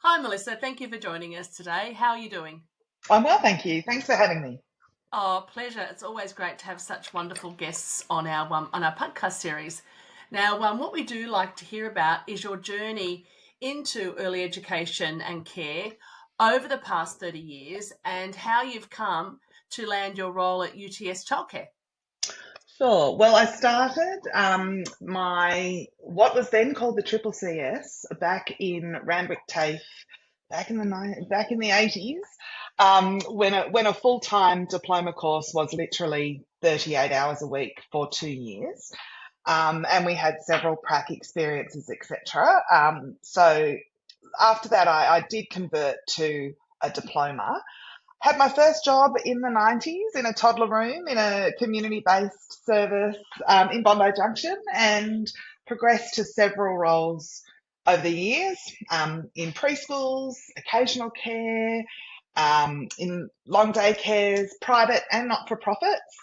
Hi, Melissa. Thank you for joining us today. How are you doing? I'm well, thank you. Thanks for having me. Oh, pleasure. It's always great to have such wonderful guests on our podcast series. Now, what we do like to hear about is your journey into early education and care over the past 30 years and how you've come to land your role at UTS Childcare. Sure. Well, I started my what was then called the Triple CS back in Randwick TAFE back in the 80s, when a full-time diploma course was literally 38 hours a week for 2 years. And we had several prac experiences, etc. So after that, I did convert to a diploma. Had my first job in the 90s in a toddler room in a community based service in Bondi Junction and progressed to several roles over the years in preschools, occasional care, in long day cares, private and not for profits.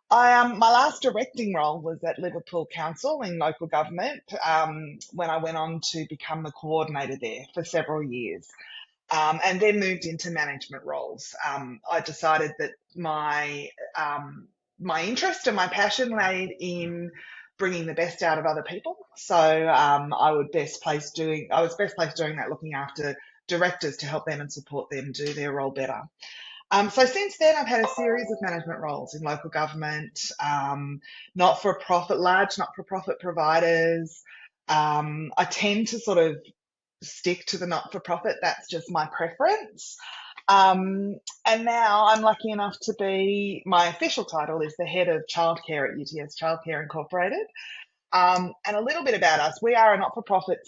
My last directing role was at Liverpool Council in local government when I went on to become the coordinator there for several years and then moved into management roles. I decided that my interest and my passion laid in bringing the best out of other people. So I was best placed doing that, looking after directors to help them and support them do their role better. So since then, I've had a series of management roles in local government, large not-for-profit providers. I tend to sort of stick to the not-for-profit. That's just my preference. And now I'm lucky enough to be, my official title is the Head of Childcare at UTS Childcare Incorporated. And a little bit about us. We are a not-for-profit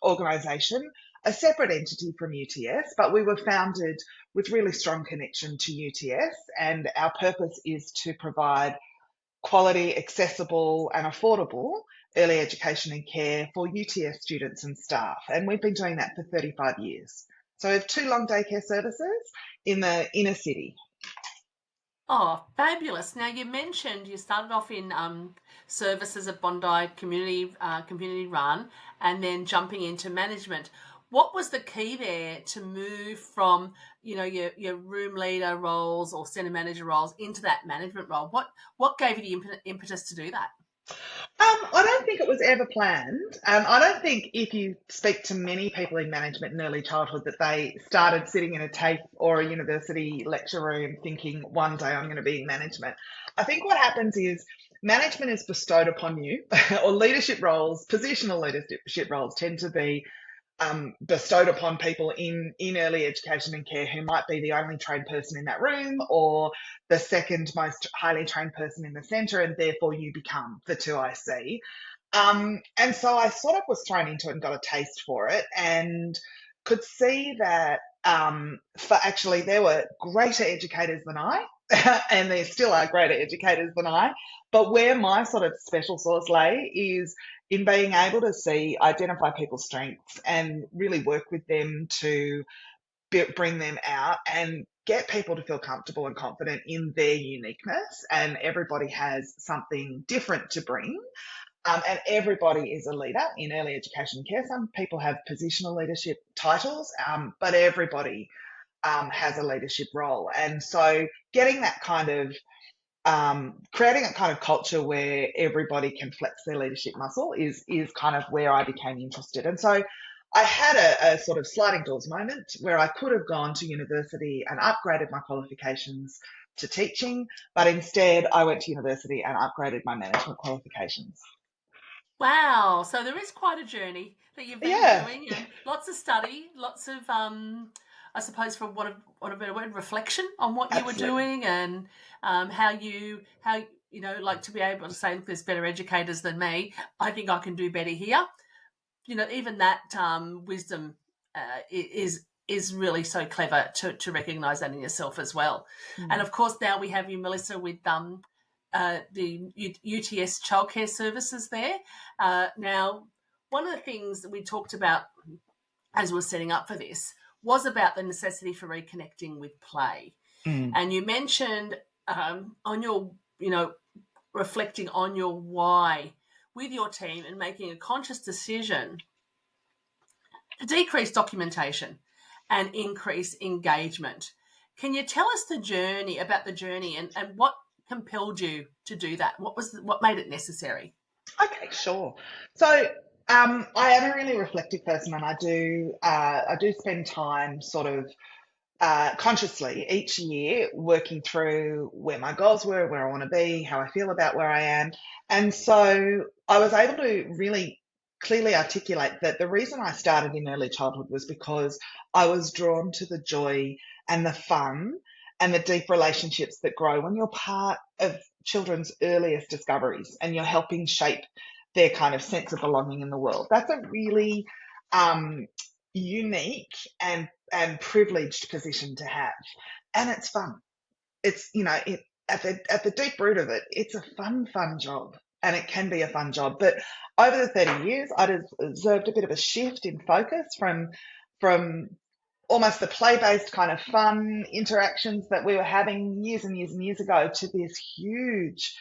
organisation, a separate entity from UTS, but we were founded with really strong connection to UTS, and our purpose is to provide quality, accessible and affordable early education and care for UTS students and staff. And we've been doing that for 35 years. So we have two long daycare services in the inner city. Oh, fabulous! Now you mentioned you started off in services at Bondi community run, and then jumping into management. What was the key there to move from your room leader roles or centre manager roles into that management role? What gave you the impetus to do that? I don't think it was ever planned. I don't think if you speak to many people in management in early childhood that they started sitting in a TAFE or a university lecture room thinking one day I'm going to be in management. I think what happens is management is bestowed upon you, or leadership roles, positional leadership roles tend to be bestowed upon people in early education and care who might be the only trained person in that room or the second most highly trained person in the centre, and therefore you become the 2IC. And so I sort of was thrown into it and got a taste for it and could see that for actually there were greater educators than I, and there still are greater educators than I. But where my sort of special sauce lay is in being able to identify people's strengths and really work with them to bring them out and get people to feel comfortable and confident in their uniqueness. And everybody has something different to bring. And everybody is a leader in early education care. Some people have positional leadership titles, but everybody has a leadership role. And so getting that kind of creating a kind of culture where everybody can flex their leadership muscle is kind of where I became interested. And so I had a sort of sliding doors moment where I could have gone to university and upgraded my qualifications to teaching, but instead I went to university and upgraded my management qualifications. Wow. So there is quite a journey that you've been Yeah, doing and lots of study, lots of, I suppose, for what a better word, reflection on what you were absolutely. doing and like to be able to say, look, there's better educators than me. I think I can do better here. Even that wisdom is really so clever to recognise that in yourself as well. And Mm. of course, now we have you, Melissa, with the UTS Childcare Services there. Now, one of the things that we talked about as we were setting up for this was about the necessity for reconnecting with play. Mm. And you mentioned on your, reflecting on your why with your team and making a conscious decision to decrease documentation and increase engagement. Can you tell us about the journey and what compelled you to do that? What made it necessary? Okay, sure. So I am a really reflective person, and I do spend time sort of consciously each year working through where my goals were, where I want to be, how I feel about where I am. And so I was able to really clearly articulate that the reason I started in early childhood was because I was drawn to the joy and the fun and the deep relationships that grow when you're part of children's earliest discoveries and you're helping shape their kind of sense of belonging in the world. That's a really um, unique and privileged position to have, and it's fun. It's at the deep root of it, it's a fun job, and it can be a fun job. But over the 30 years, I'd observed a bit of a shift in focus from almost the play-based kind of fun interactions that we were having years and years and years ago to this huge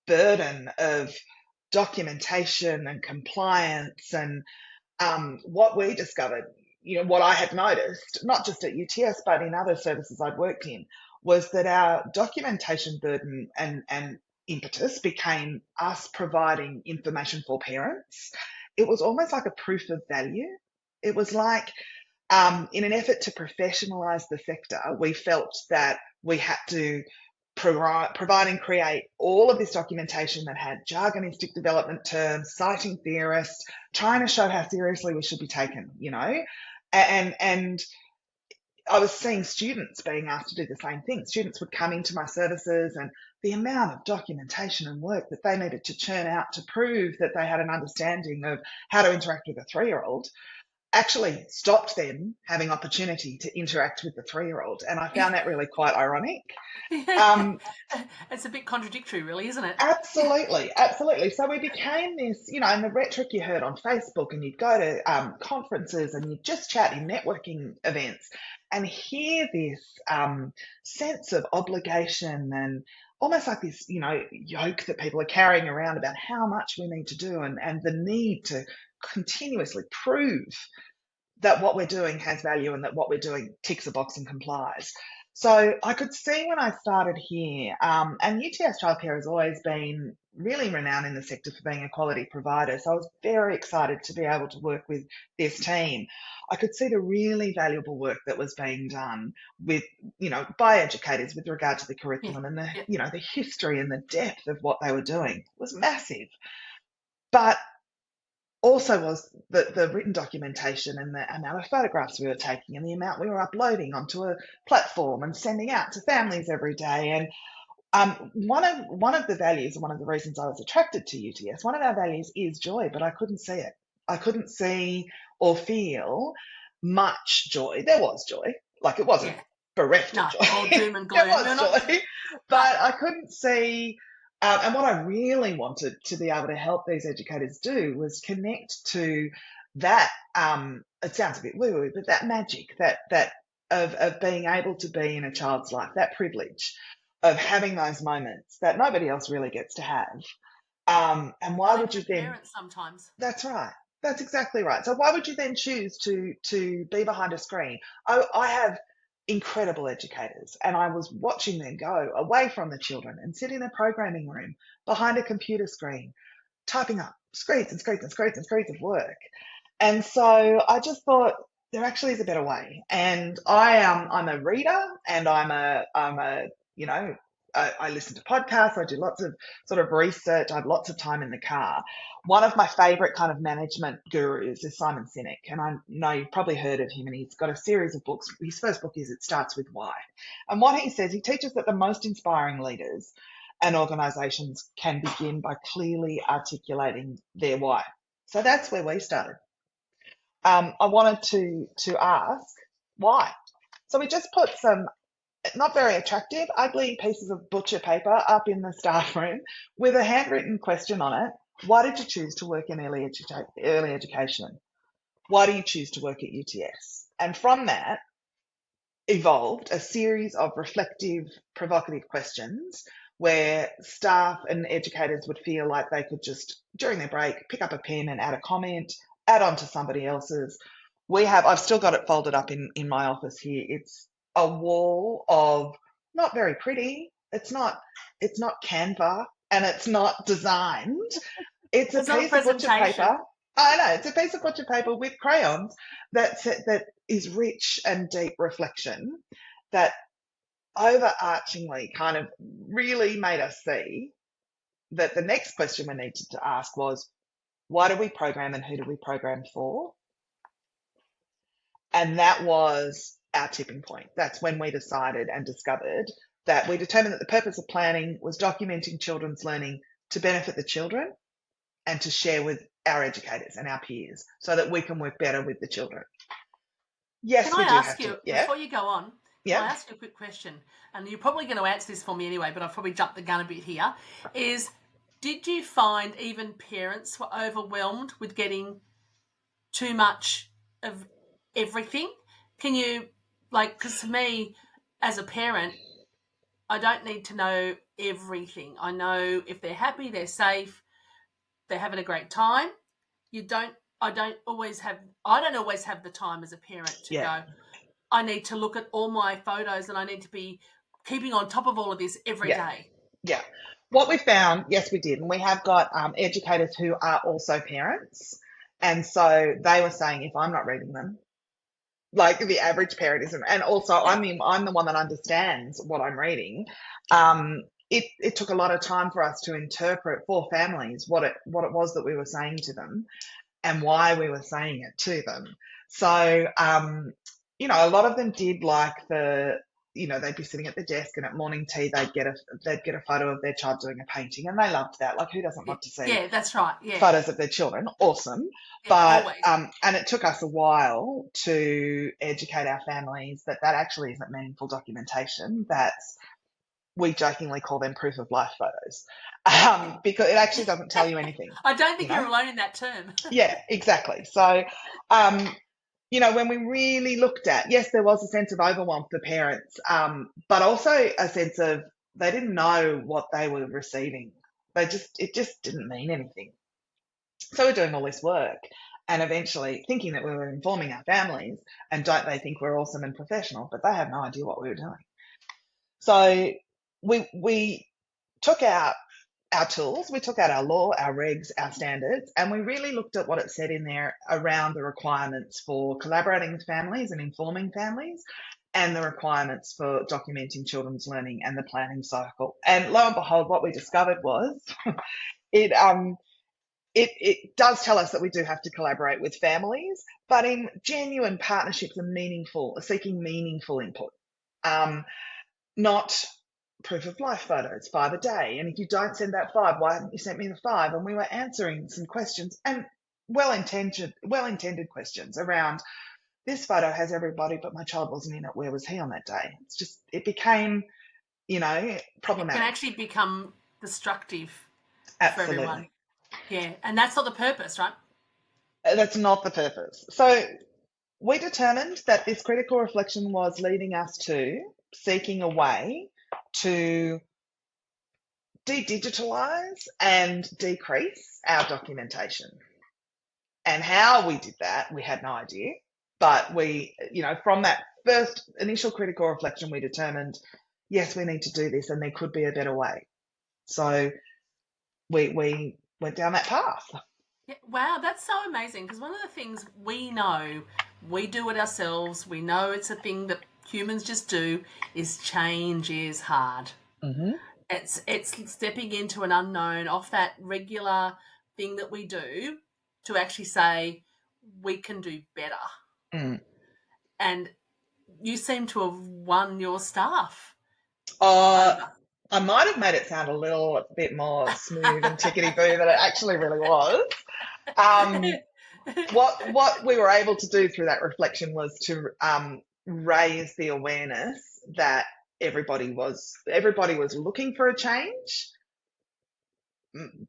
burden of documentation and compliance. And what we discovered, what I had noticed, not just at UTS, but in other services I'd worked in, was that our documentation burden and impetus became us providing information for parents. It was almost like a proof of value. It was like, in an effort to professionalise the sector, we felt that we had to provide and create all of this documentation that had jargonistic development terms, citing theorists, trying to show how seriously we should be taken, and I was seeing students being asked to do the same thing. Students would come into my services, and the amount of documentation and work that they needed to churn out to prove that they had an understanding of how to interact with a 3-year-old actually stopped them having opportunity to interact with the 3-year-old. And I found that really quite ironic. Um, It's a bit contradictory, really, isn't it? Absolutely, absolutely. So we became this, and the rhetoric you heard on Facebook, and you'd go to conferences and you'd just chat in networking events and hear this sense of obligation and almost like this, yoke that people are carrying around about how much we need to do and the need to continuously prove that what we're doing has value and that what we're doing ticks a box and complies. So I could see when I started here, and UTS Childcare has always been really renowned in the sector for being a quality provider. So I was very excited to be able to work with this team. I could see the really valuable work that was being done with, by educators with regard to the Yeah, curriculum and yeah, the history and the depth of what they were doing was massive. But also was the written documentation and the amount of photographs we were taking and the amount we were uploading onto a platform and sending out to families every day. And one of the values and one of the reasons I was attracted to UTS, one of our values is joy, but I couldn't see it. I couldn't see or feel much joy. There was joy, like it wasn't yeah. bereft of No, joy. all doom and There gloom. We're was not. joy, but I couldn't see. And what I really wanted to be able to help these educators do was connect to that. It sounds a bit woo-woo, but that magic that of being able to be in a child's life, that privilege of having those moments that nobody else really gets to have. And why Not would even you the then? parents sometimes. That's right. That's exactly right. So why would you then choose to be behind a screen? I have incredible educators, and I was watching them go away from the children and sit in a programming room behind a computer screen, typing up screeds and screeds and screeds and screeds of work. And so I just thought there actually is a better way. And I'm a reader, and I'm a I listen to podcasts. I do lots of sort of research. I have lots of time in the car. One of my favorite kind of management gurus is Simon Sinek, and I know you've probably heard of him. And he's got a series of books. His first book is It Starts With Why, and what he says, he teaches that the most inspiring leaders and organisations can begin by clearly articulating their why. So that's where we started. I wanted to ask why. So we just put some not very attractive, ugly pieces of butcher paper up in the staff room with a handwritten question on it. Why did you choose to work in early education? Why do you choose to work at UTS? And from that evolved a series of reflective, provocative questions where staff and educators would feel like they could just, during their break, pick up a pen and add a comment, add on to somebody else's, I've still got it folded up in my office here. It's a wall of not very pretty. It's not Canva and it's not designed. It's a It's not a piece of butcher presentation. paper. I know, it's a piece of butcher paper with crayons that is rich and deep reflection that overarchingly kind of really made us see that the next question we needed to ask was, why do we program and who do we program for? And that was our tipping point. That's when we decided and discovered that we determined that the purpose of planning was documenting children's learning to benefit the children and to share with our educators and our peers so that we can work better with the children. Can Yes, I we do ask have to. you, Yeah. before you go on, can I Yeah. ask you a quick question? And you're probably going to answer this for me anyway, but I've probably jumped the gun a bit here. Is, did you find even parents were overwhelmed with getting too much of everything? Can you, like, because to me, as a parent, I don't need to know everything. I know if they're happy, they're safe, they're having a great time. You don't, I don't always have the time as a parent to Yeah. go, I need to look at all my photos and I need to be keeping on top of all of this every Yeah. day. Yeah. What we found, yes, we did. And we have got educators who are also parents. And so they were saying, if I'm not reading them, like the average parent isn't. And also, Yep. I'm the one that understands what I'm reading. It took a lot of time for us to interpret for families what it was that we were saying to them and why we were saying it to them. So, a lot of them did like they'd be sitting at the desk and at morning tea they'd get a photo of their child doing a painting and they loved that. Like who doesn't Yeah, want to see yeah, that's right. Yeah, photos of their children? Awesome. yeah, But always. and it took us a while to educate our families that actually isn't meaningful documentation. That's we jokingly call them proof of life photos, because it actually doesn't tell you anything. I don't You think you're know? alone in that term. Yeah, exactly. So, when we really looked at, yes, there was a sense of overwhelm for parents, but also a sense of they didn't know what they were receiving. It just didn't mean anything. So we're doing all this work and eventually thinking that we were informing our families and don't they think we're awesome and professional, but they had no idea what we were doing. So we took out our tools, we took out our law, our regs, our standards, and we really looked at what it said in there around the requirements for collaborating with families and informing families and the requirements for documenting children's learning and the planning cycle. And lo and behold, what we discovered was it it does tell us that we do have to collaborate with families, but in genuine partnerships and seeking meaningful input. Not proof of life photos, 5 a day. And if you don't send that 5, why haven't you sent me the 5? And we were answering some questions and well-intended questions around this photo has everybody, but my child wasn't in it. Where was he on that day? It became, It can problematic. actually become destructive for everyone. Absolutely. Yeah, and that's not the purpose, right? That's not the purpose. So we determined that this critical reflection was leading us to seeking a way to de-digitalise and decrease our documentation. And how we did that, we had no idea. But from that first initial critical reflection, we determined, yes, we need to do this and there could be a better way. So we went down that path. Yeah, wow, that's so amazing because one of the things we know, we do it ourselves, we know it's a thing that humans just do, is change is hard. Mm-hmm. It's stepping into an unknown off that regular thing that we do to actually say we can do better. Mm. And you seem to have won your staff over. I might have made it sound a little bit more smooth and tickety-boo than it actually really was. What we were able to do through that reflection was to raise the awareness that everybody was looking for a change.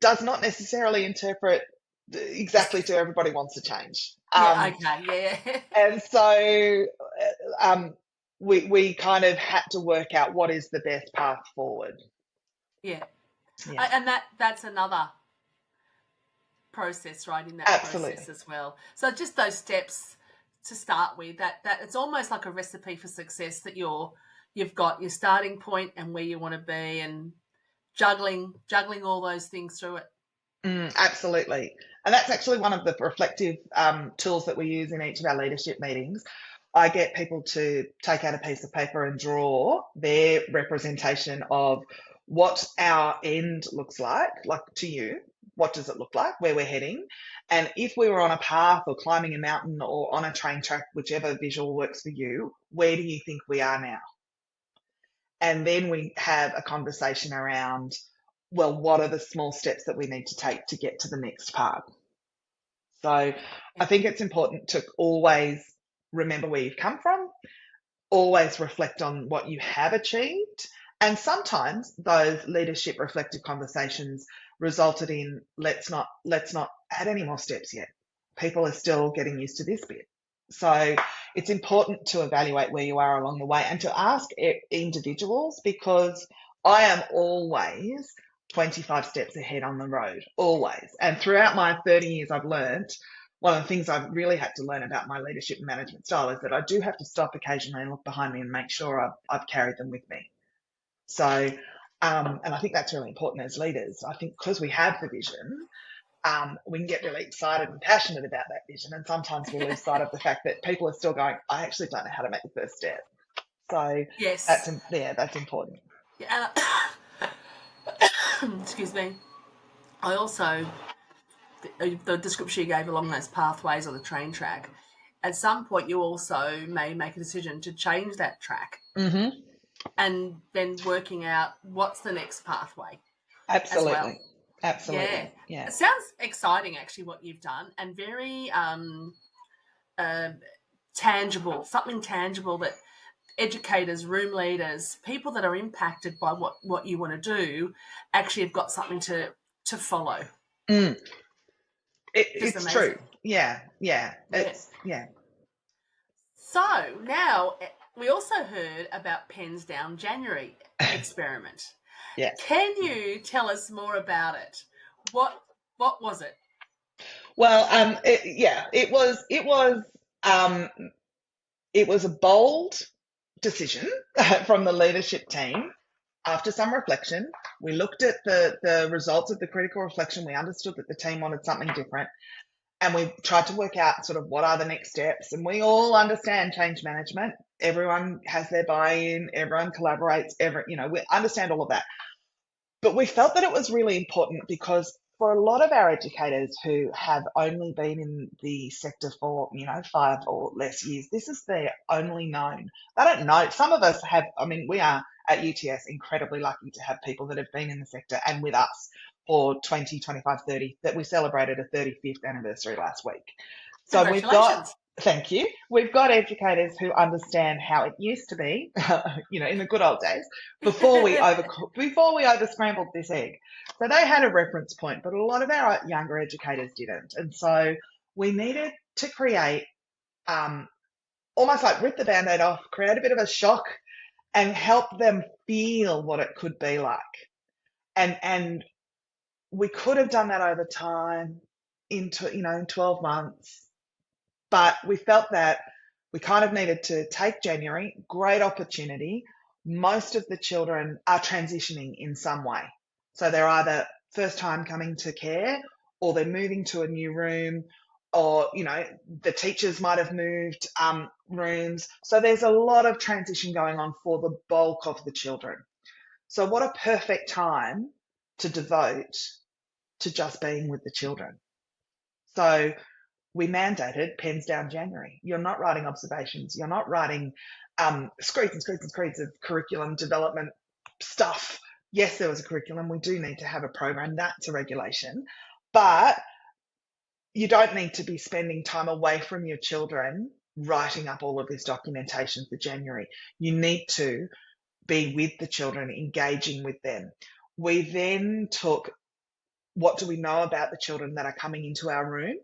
Does not necessarily interpret exactly to everybody wants a change. Yeah, okay, yeah. And so we kind of had to work out what is the best path forward. Yeah. Yeah, And that's another process, right, in that absolutely. process as well. So just those steps to start with. That it's almost like a recipe for success, that you've got your starting point and where you want to be, and juggling all those things through it. Absolutely. And that's actually one of the reflective tools that we use in each of our leadership meetings. I get people to take out a piece of paper and draw their representation of what our end looks like to you. What does it look like, where we're heading? And if we were on a path or climbing a mountain or on a train track, whichever visual works for you, where do you think we are now? And then we have a conversation around, well, what are the small steps that we need to take to get to the next part? So I think it's important to always remember where you've come from, always reflect on what you have achieved. And sometimes those leadership reflective conversations resulted in let's not add any more steps yet. People are still getting used to this bit. So it's important to evaluate where you are along the way and to ask individuals, because I am always 25 steps ahead on the road, always. And throughout my 30 years, I've learned one of the things I've really had to learn about my leadership and management style is that I do have to stop occasionally and look behind me and make sure I've carried them with me. So, and I think that's really important as leaders. I think because we have the vision, we can get really excited and passionate about that vision. And sometimes we lose sight of the fact that people are still going, I actually don't know how to make the first step. So Yes. that's important. Yeah. Excuse me. I also, the description you gave along those pathways on the train track, at some point you also may make a decision to change that track, and then working out what's the next pathway as well. Absolutely. Absolutely. Yeah. It sounds exciting, actually, what you've done, and very tangible, something tangible that educators, room leaders, people that are impacted by what you want to do actually have got something to follow. It's true. Yeah. It's, yeah. So now we also heard about Pens Down January experiment. Yeah. Can you tell us more about it? What was it? Well, it was a bold decision from the leadership team. After some reflection, we looked at the results of the critical reflection. We understood that the team wanted something different, and we tried to work out sort of what are the next steps. And we all understand change management. Everyone has their buy-in. Everyone collaborates. We understand all of that. But we felt that it was really important because for a lot of our educators who have only been in the sector for, 5 or less years, this is their only known. They don't know. Some of us have, we are at UTS incredibly lucky to have people that have been in the sector and with us for 20, 25, 30, that we celebrated a 35th anniversary last week. So we've got, thank you. We've got educators who understand how it used to be, in the good old days, before we over scrambled this egg. So they had a reference point, but a lot of our younger educators didn't. And so we needed to create, almost like rip the Band-Aid off, create a bit of a shock and help them feel what it could be like. And we could have done that over time in 12 months. But we felt that we kind of needed to take January, great opportunity. Most of the children are transitioning in some way. So they're either first time coming to care, or they're moving to a new room, or, the teachers might have moved rooms. So there's a lot of transition going on for the bulk of the children. So what a perfect time to devote to just being with the children. So we mandated Pens Down January. You're not writing observations. You're not writing screeds and screeds and screeds of curriculum development stuff. Yes, there was a curriculum. We do need to have a program. That's a regulation. But you don't need to be spending time away from your children writing up all of this documentation for January. You need to be with the children, engaging with them. We then took, what do we know about the children that are coming into our room?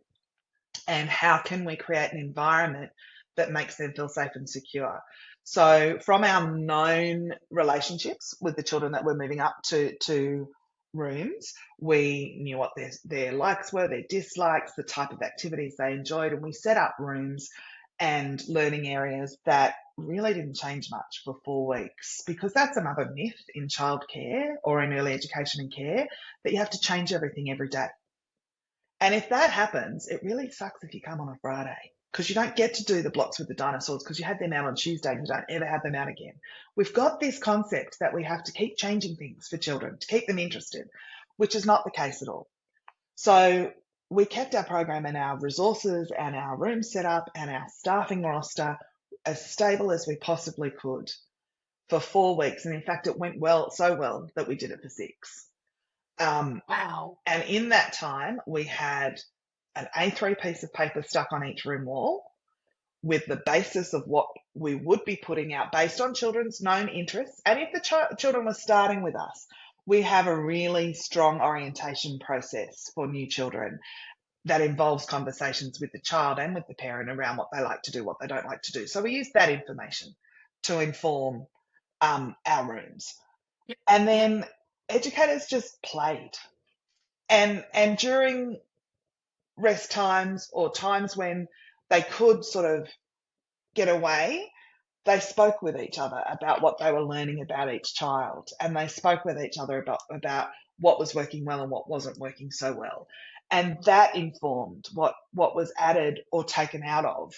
And how can we create an environment that makes them feel safe and secure? So from our known relationships with the children that were moving up to rooms, we knew what their likes were, their dislikes, the type of activities they enjoyed, and we set up rooms and learning areas that really didn't change much for 4 weeks, because that's another myth in childcare or in early education and care, that you have to change everything every day. And if that happens, it really sucks if you come on a Friday, because you don't get to do the blocks with the dinosaurs because you had them out on Tuesday and you don't ever have them out again. We've got this concept that we have to keep changing things for children to keep them interested, which is not the case at all. So we kept our program and our resources and our room set up and our staffing roster as stable as we possibly could for 4 weeks. And in fact, it went so well that we did it for 6. Wow. And in that time, we had an A3 piece of paper stuck on each room wall with the basis of what we would be putting out based on children's known interests. And if the children were starting with us, we have a really strong orientation process for new children that involves conversations with the child and with the parent around what they like to do, what they don't like to do. So we use that information to inform our rooms. Yep. And then educators just played. And during rest times or times when they could sort of get away, they spoke with each other about what they were learning about each child, and they spoke with each other about what was working well and what wasn't working so well. And that informed what was added or taken out of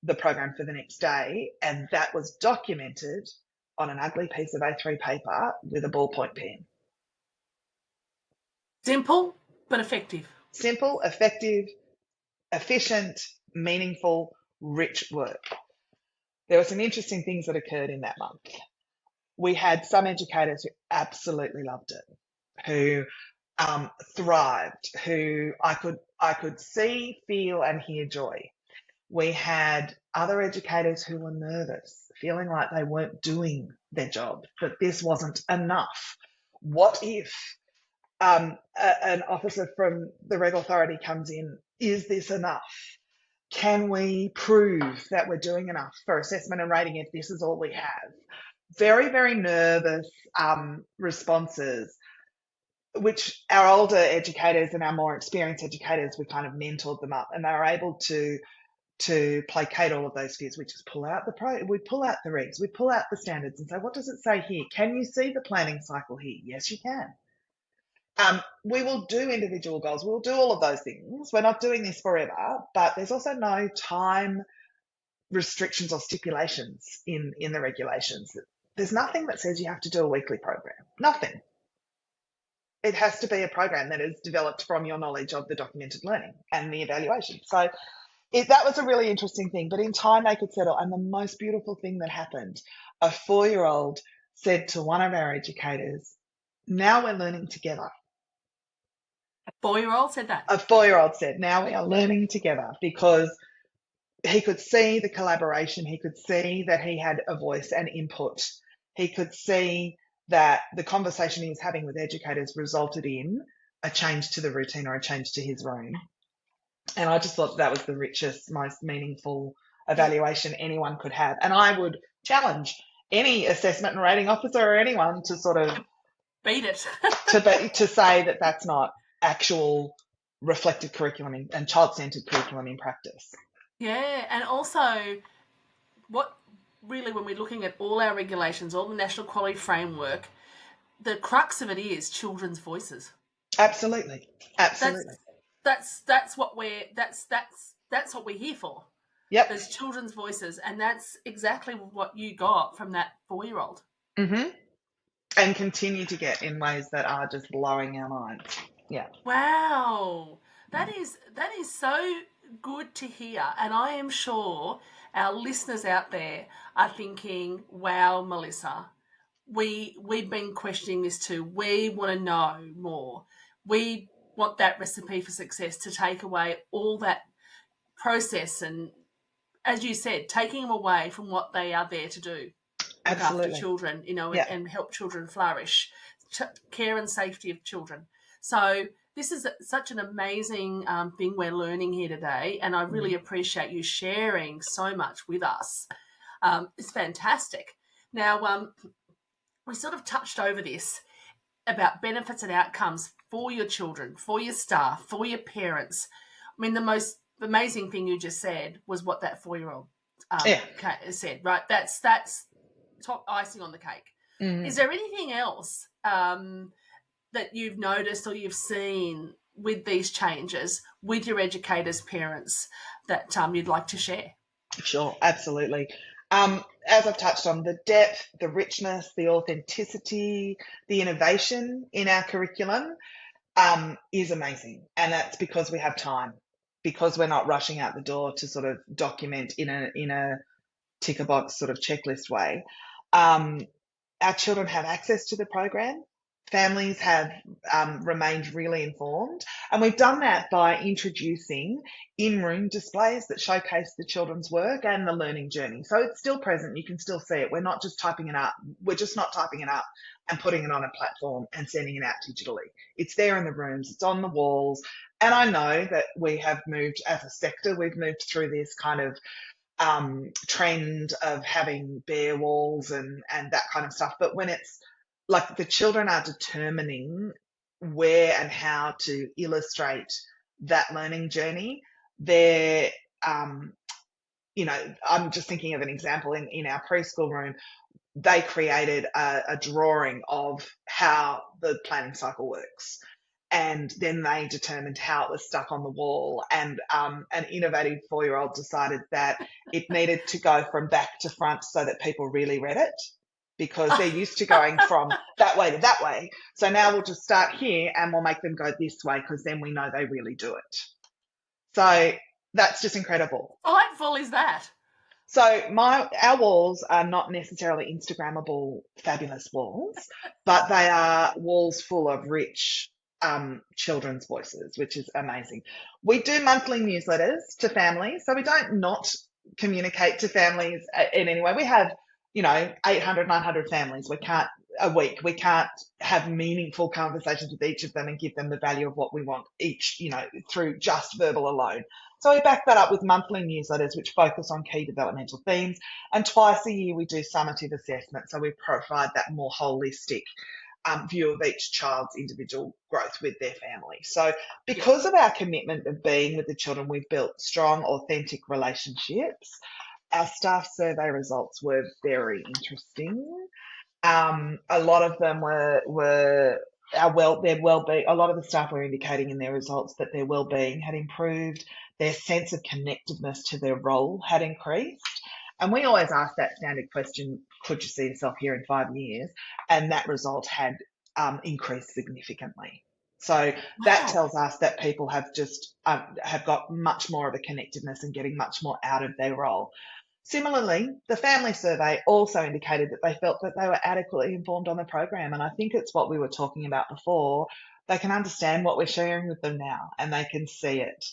the program for the next day, and that was documented on an ugly piece of A3 paper with a ballpoint pen. Simple but effective. Simple, effective, efficient, meaningful, rich work. There were some interesting things that occurred in that month. We had some educators who absolutely loved it, who thrived, who I could see, feel, and hear joy. We had other educators who were nervous, feeling like they weren't doing their job, that this wasn't enough. What if an officer from the Reg Authority comes in? Is this enough? Can we prove that we're doing enough for assessment and rating if this is all we have? Very, very nervous responses, which our older educators and our more experienced educators, we kind of mentored them up, and they were able to placate all of those fears. We just pull out we pull out the regs, we pull out the standards and say, what does it say here? Can you see the planning cycle here? Yes, you can. We will do individual goals. We'll do all of those things. We're not doing this forever, but there's also no time restrictions or stipulations in the regulations. There's nothing that says you have to do a weekly program. Nothing. It has to be a program that is developed from your knowledge of the documented learning and the evaluation. So that was a really interesting thing. But in time, they could settle. And the most beautiful thing that happened, a 4-year-old said to one of our educators, now we're learning together. A 4-year-old said that? A 4-year-old said, now we are learning together, because he could see the collaboration. He could see that he had a voice and input. He could see that the conversation he was having with educators resulted in a change to the routine or a change to his room. And I just thought that was the richest, most meaningful evaluation anyone could have. And I would challenge any assessment and rating officer or anyone to sort of beat it, to say that that's not actual reflective curriculum and child-centered curriculum in practice. Yeah, and also what really, when we're looking at all our regulations, all the National Quality Framework, the crux of it is children's voices. Absolutely. That's what we're here for. Yep. There's children's voices, and that's exactly what you got from that 4-year-old. Mm-hmm. And continue to get in ways that are just blowing our minds. Yeah. Wow. That is so good to hear. And I am sure our listeners out there are thinking, wow, Melissa, we've been questioning this too. We want to know more. We want that recipe for success to take away all that process and, as you said, taking them away from what they are there to do. Look after children, and help children flourish, care and safety of children. So this is such an amazing thing we're learning here today, and I really appreciate you sharing so much with us. It's fantastic. Now, we sort of touched over this about benefits and outcomes for your children, for your staff, for your parents. I mean, the most amazing thing you just said was what that 4-year-old Yeah. said, right? That's top icing on the cake. Is Mm. there anything else that you've noticed or you've seen with these changes with your educators' parents that you'd like to share? Sure, absolutely. As I've touched on, the depth, the richness, the authenticity, the innovation in our curriculum is amazing. And that's because we have time, because we're not rushing out the door to sort of document in a ticker box sort of checklist way. Um, our children have access to the program. Families have remained really informed. And we've done that by introducing in-room displays that showcase the children's work and the learning journey. So it's still present. You can still see it. We're not just typing it up. We're just not typing it up and putting it on a platform and sending it out digitally. It's there in the rooms. It's on the walls. And I know that we have moved, as a sector, we've moved through this kind of trend of having bare walls and that kind of stuff. But when it's like the children are determining where and how to illustrate that learning journey, they're, I'm just thinking of an example in our preschool room. They created a drawing of how the planning cycle works. And then they determined how it was stuck on the wall. And an innovative 4-year-old decided that it needed to go from back to front so that people really read it, because they're used to going from that way to that way. So now we'll just start here and we'll make them go this way, because then we know they really do it. So that's just incredible. How delightful is that? So our walls are not necessarily Instagrammable, fabulous walls, but they are walls full of rich children's voices, which is amazing. We do monthly newsletters to families, so we don't not communicate to families in any way. We have, 800, 900 families. A week. We can't have meaningful conversations with each of them and give them the value of what we want each, through just verbal alone. So we back that up with monthly newsletters which focus on key developmental themes, and twice a year we do summative assessment, so we provide that more holistic view of each child's individual growth with their family. So because of our commitment of being with the children, we've built strong, authentic relationships. Our staff survey results were very interesting. A lot of them were their well-being. A lot of the staff were indicating in their results that their well-being had improved, their sense of connectedness to their role had increased. And we always ask that standard question, could you see yourself here in 5 years? And that result had increased significantly. So that tells us that people have just have got much more of a connectedness and getting much more out of their role. Similarly, the family survey also indicated that they felt that they were adequately informed on the program. And I think it's what we were talking about before. They can understand what we're sharing with them now and they can see it.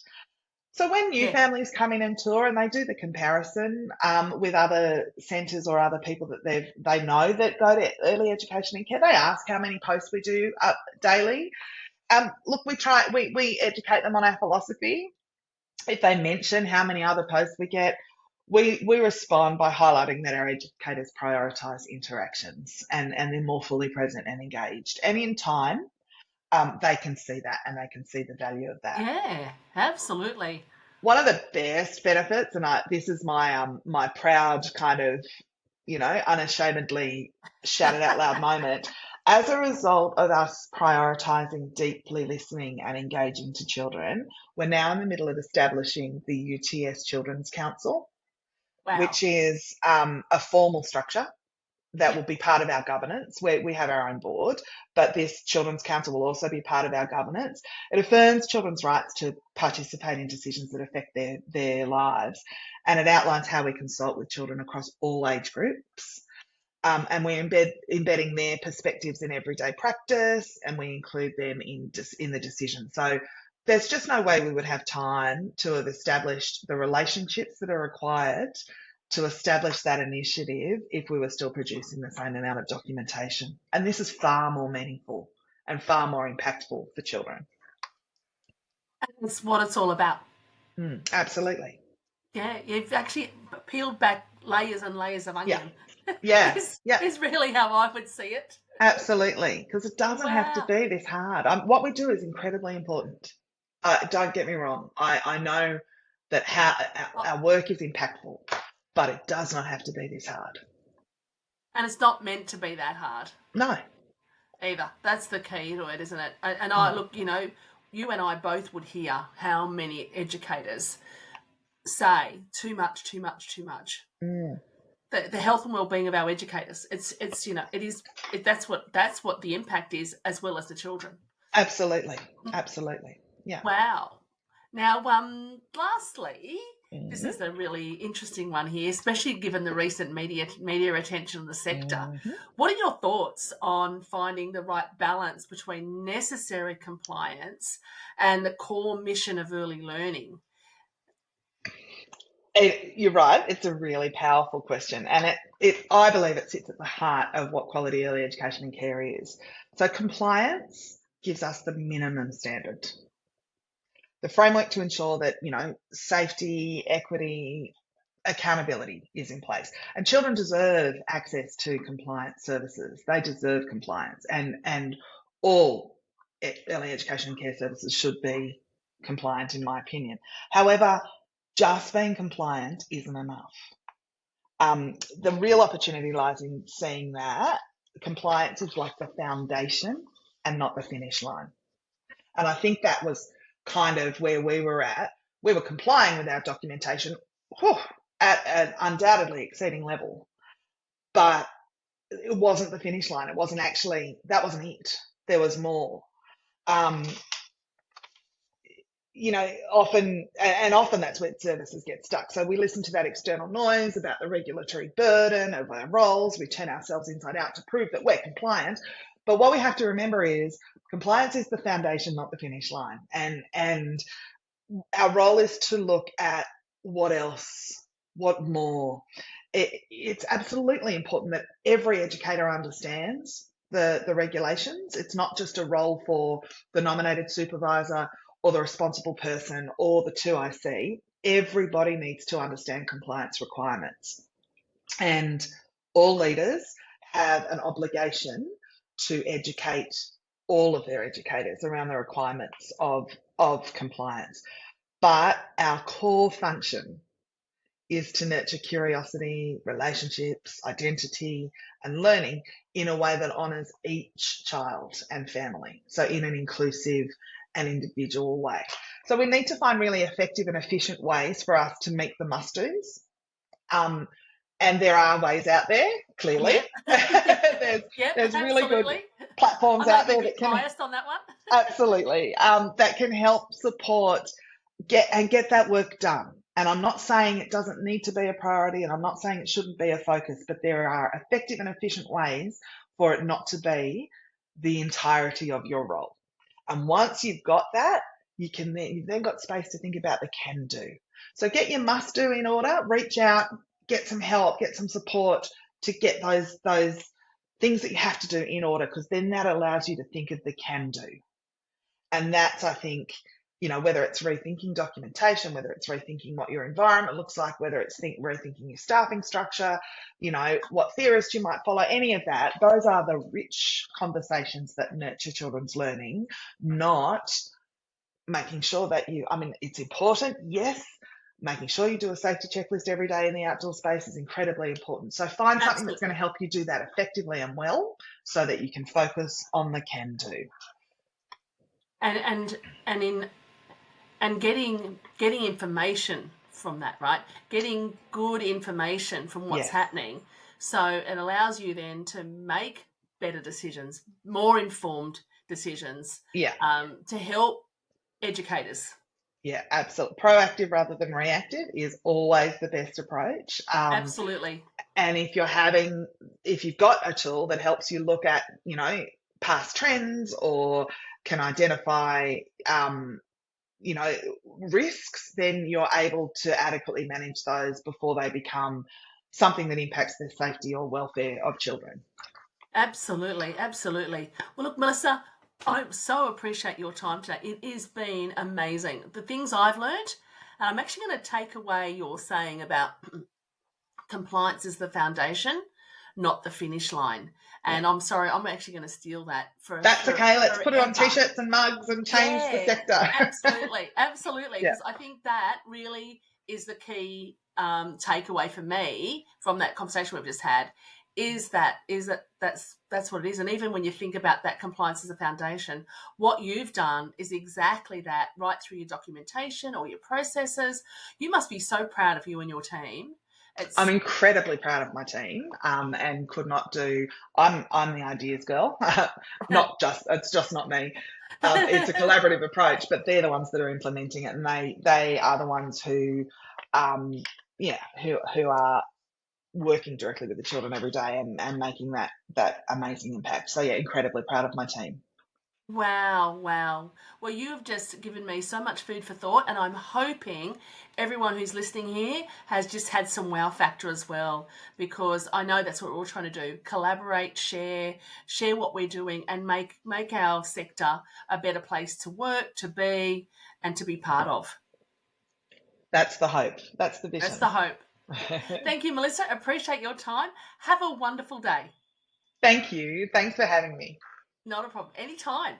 So when new families come in and tour and they do the comparison with other centres or other people that they know that go to early education and care, they ask how many posts we do daily. Look, we educate them on our philosophy. If they mention how many other posts we get, we respond by highlighting that our educators prioritise interactions and they're more fully present and engaged. And in time, they can see that and they can see the value of that. Yeah, absolutely. One of the best benefits, and this is my my proud kind of, unashamedly shout it out loud moment. As a result of us prioritising deeply listening and engaging to children, we're now in the middle of establishing the UTS Children's Council, which is a formal structure that will be part of our governance. We have our own board, but this Children's Council will also be part of our governance. It affirms children's rights to participate in decisions that affect their lives, and it outlines how we consult with children across all age groups. And we're embedding their perspectives in everyday practice, and we include them in the decision. So there's just no way we would have time to have established the relationships that are required to establish that initiative if we were still producing the same amount of documentation. And this is far more meaningful and far more impactful for children. That's what it's all about. Absolutely. Yeah, you've actually peeled back layers and layers of onion. Yeah. Is really how I would see it. Absolutely, because it doesn't have to be this hard. What we do is incredibly important. Don't get me wrong. I know that how our work is impactful, but it does not have to be this hard. And it's not meant to be that hard No. either. That's the key to it, isn't it? And I look, you know, you and I both would hear how many educators say too much, too much, too much. The health and well-being of our educators. It's you know, that's what the impact is, as well as the children. Absolutely. Yeah. Wow. Now, lastly, this is a really interesting one here, especially given the recent media attention on the sector. What are your thoughts on finding the right balance between necessary compliance and the core mission of early learning? You're right. It's a really powerful question, and I believe it sits at the heart of what quality early education and care is. So compliance gives us the minimum standard, the framework to ensure that, you know, safety, equity, accountability is in place. And children deserve access to compliance services. They deserve compliance, and all early education and care services should be compliant, in my opinion. However, just being compliant isn't enough. The real opportunity lies in seeing that compliance is like the foundation and not the finish line. And I think that was kind of where we were at. We were complying with our documentation at an undoubtedly exceeding level, but it wasn't the finish line. It wasn't actually, that wasn't it. There was more. You know, often that's where services get stuck. So we listen to that external noise about the regulatory burden of our roles. We turn ourselves inside out to prove that we're compliant. But what we have to remember is compliance is the foundation, not the finish line. And our role is to look at what else, what more. It's absolutely important that every educator understands the regulations. It's not just a role for the nominated supervisor or the responsible person or the 2IC. Everybody needs to understand compliance requirements. And all leaders have an obligation to educate all of their educators around the requirements of compliance. But our core function is to nurture curiosity, relationships, identity, and learning in a way that honours each child and family. So in an inclusive and individual way. So we need to find really effective and efficient ways for us to meet the must-dos. And there are ways out there, clearly. There's really good platforms out there that can biased on that one. Absolutely, that can help support get that work done. And I'm not saying it doesn't need to be a priority, and I'm not saying it shouldn't be a focus, but there are effective and efficient ways for it not to be the entirety of your role. And once you've got that, you've then got space to think about the can do. So get your must do in order, reach out, get some help, get some support to get those things that you have to do in order, because then that allows you to think of the can do. And that's, I think, you know, whether it's rethinking documentation, whether it's rethinking what your environment looks like, whether it's rethinking your staffing structure, you know, what theorist you might follow, any of that, those are the rich conversations that nurture children's learning, not making sure that it's important, yes. Making sure you do a safety checklist every day in the outdoor space is incredibly important. So find something that's going to help you do that effectively and well, so that you can focus on the can do. And getting information from that, right? Getting good information from what's happening, so it allows you then to make better decisions, more informed decisions. To help educators. Yeah, absolutely. Proactive rather than reactive is always the best approach. Absolutely. And if you've got a tool that helps you look at, you know, past trends, or can identify, you know, risks, then you're able to adequately manage those before they become something that impacts the safety or welfare of children. Absolutely. Well, look, Melissa, I so appreciate your time today. It has been amazing. The things I've learned, and I'm actually going to take away your saying about compliance is the foundation, not the finish line. Yeah. And I'm sorry, I'm actually going to steal that That's okay. Let's put it on forever. t-shirts and mugs and change the Yeah, sector. absolutely, absolutely. Yeah. Because I think that really is the key takeaway for me from that conversation we've just had. That's what it is. And even when you think about that compliance as a foundation, what you've done is exactly that. Right through your documentation or your processes, you must be so proud of you and your team. I'm It's incredibly proud of my team, and could not do. I'm the ideas girl. Not just it's just not me. It's a collaborative approach, but they're the ones that are implementing it, and they are the ones who, yeah, who are working directly with the children every day and making that amazing impact. So yeah, incredibly proud of my team. Wow, wow. Well, you've just given me so much food for thought, and I'm hoping everyone who's listening here has just had some wow factor as well, because I know that's what we're all trying to do: collaborate, share what we're doing, and make our sector a better place to work, to be, and to be part of. That's the hope. That's the That's the vision. hope. Thank you, Melissa. Appreciate your time. Have a wonderful day. Thank you. Thanks for having me. Not a problem. Anytime.